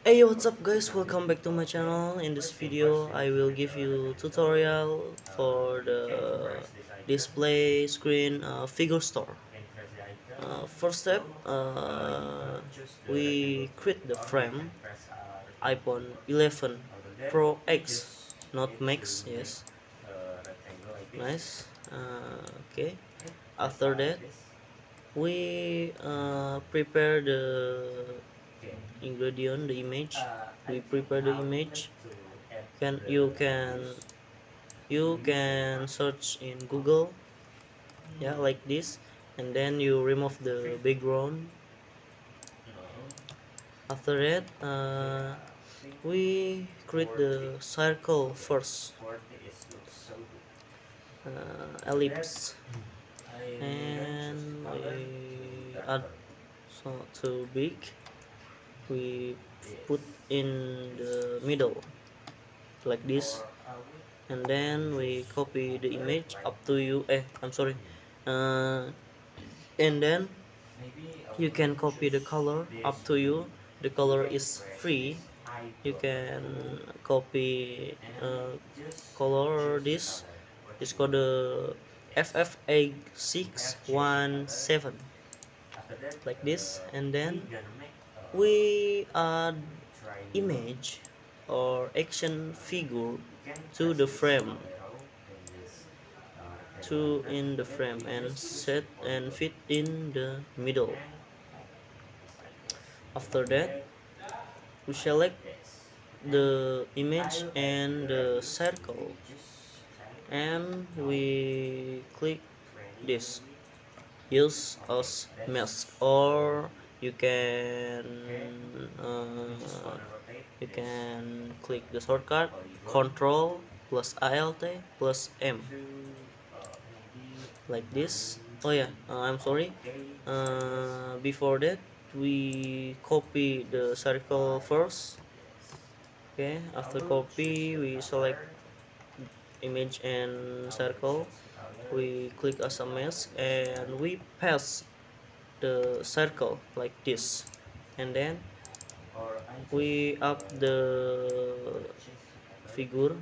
Hey, what's up guys, welcome back to my channel. In this video I will give you tutorial for the display screen figure store. First step, we create the frame iPhone 11 Pro X, not Max. Yes, nice. Okay, after that we prepare the ingredient, the image. We prepare the image. Can you can search in Google, yeah, like this, and then you remove the background. After that, we create the circle first, ellipse, and we add so too big. We put in the middle like this, and then we copy the image up to you. I'm sorry. And then you can copy the color up to you. The color is free. You can copy color. This called the FFA617 like this, and then we add image or action figure to the frame, to in the frame, and set and fit in the middle. After that, we select the image and the circle, and we click this, use as mask, or you can you can click the shortcut Control plus Alt plus M like this. Oh yeah, I'm sorry. Before that, we copy the circle first. Okay, after copy, we select image and circle. We click as a mask, and we paste the circle like this, and then we up the figure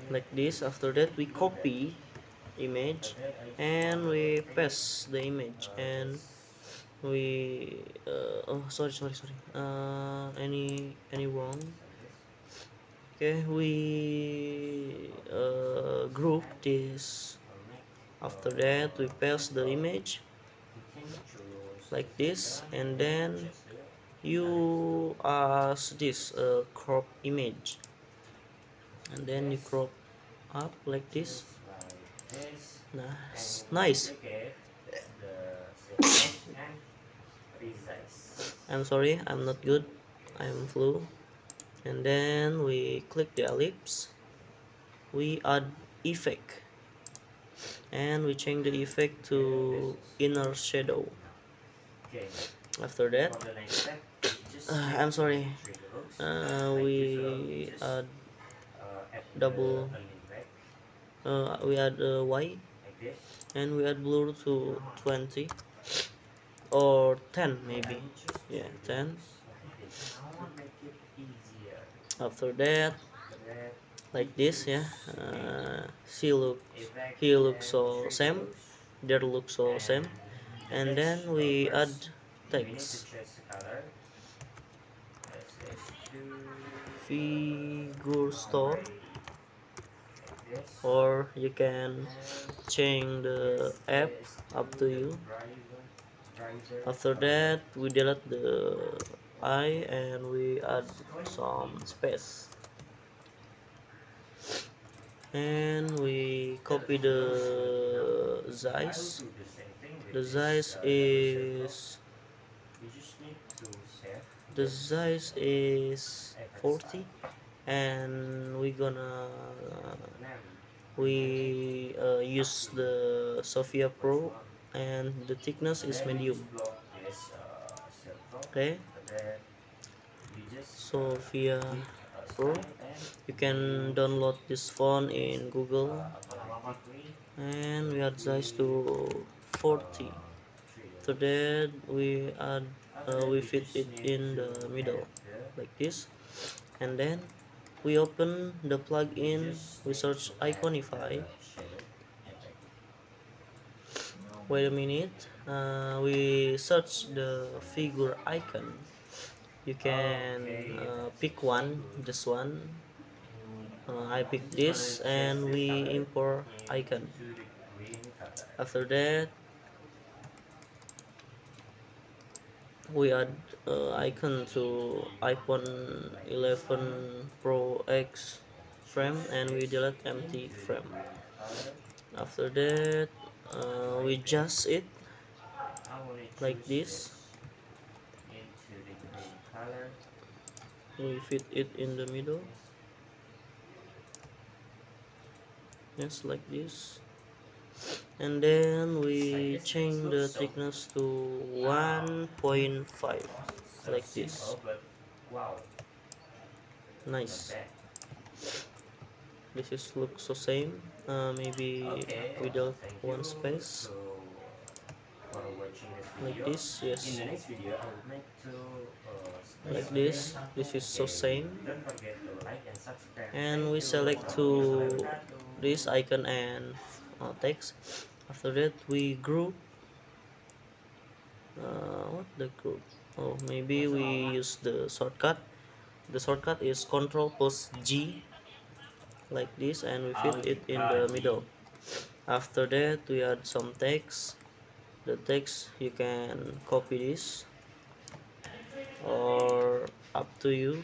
like this. After that, we copy image and we paste the image, and we oh, sorry, any wrong. Okay, we group this. After that, we paste the image like this, and then you as this crop image, and then you crop up like this. Nice. I'm sorry, I'm not good, I'm flu. And then we click the ellipse, we add effect, and we change the effect to inner shadow. After that, I'm sorry, we add double, we add white, and we add blur to 20 or 10 maybe. Yeah, 10. After that, like this, yeah, she look he looks so same, there looks so same, and then we add text, figure store, or you can change the app, up to you. After that, we delete the I and we add some space, and we copy the size. The size is the size is 40, and we use the Sophia Pro, and the thickness is medium. Okay, Sophia Pro, you can download this phone in Google, and we add size to 40. After that we fit it in the middle like this, and then we open the plugin, we search Iconify. Wait a minute, we search the figure icon. You can pick one, just one. I pick this and we import icon. After that we add icon to iPhone 11 Pro X frame and we delete empty frame. After that we adjust it like this, we fit it in the middle, yes, like this, and then we change the thickness to 1.5 like this. Nice. This is looks so same, maybe without one space like this, yes, like this is so same, and we select to this icon and text. After that we group what the group, oh maybe we use the shortcut. The shortcut is Control plus G like this, and we fit it in the middle. After that we add some text. The text you can copy this or up to you,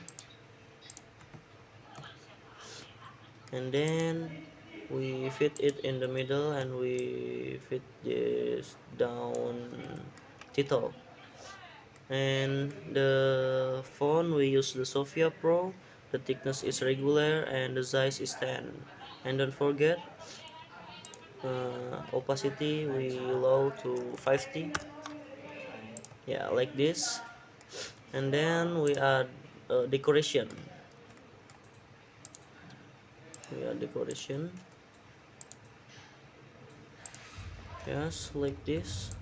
and then we fit it in the middle and we fit this down title. And the font we use the Sophia Pro, the thickness is regular and the size is 10, and don't forget opacity we low to 50, yeah, like this. And then we add decoration, yes, like this,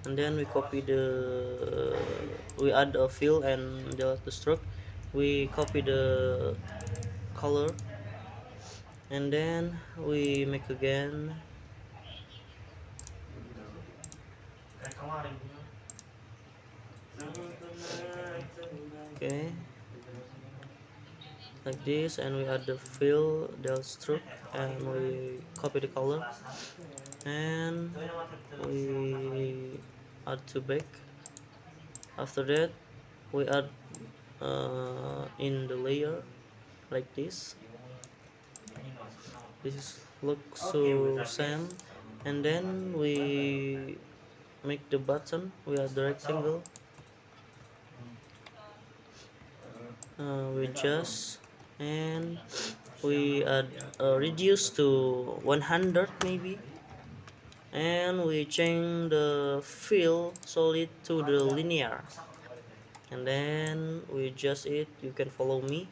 and then we copy the we add a fill and delete the stroke, we copy the color, and then we make again, okay, like this, and we add the fill del stroke and we copy the color, and we add to back. After that we add in the layer like this is looks so same, and then we make the button, we add the rectangle, we adjust, and we add reduce to 100 maybe, and we change the fill solid to the linear, and then we adjust it, you can follow me,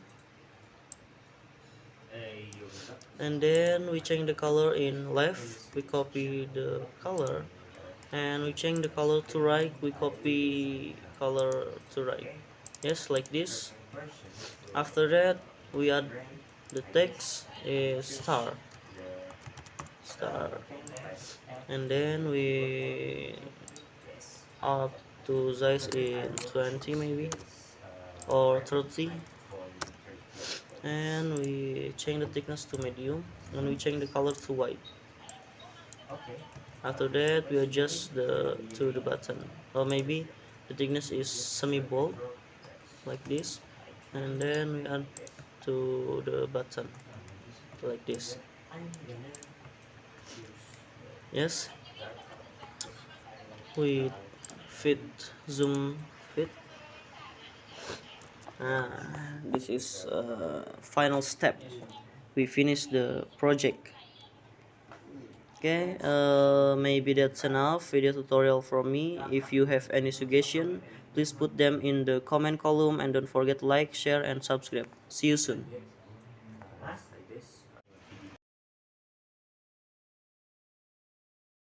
and then we change the color in left, we copy the color, and we change the color to right, we copy color to right, yes, like this. After that we add the text is star, and then we up to size in 20 maybe or 30, and we change the thickness to medium, and we change the color to white. After that we adjust the to the button, or maybe the thickness is semi bold like this, and then we add to the button like this, yes, we fit zoom fit. ah, this is final step, we finish the project. Okay, maybe that's enough video tutorial from me. If you have any suggestion, please put them in the comment column, and don't forget to like, share, and subscribe. See you soon.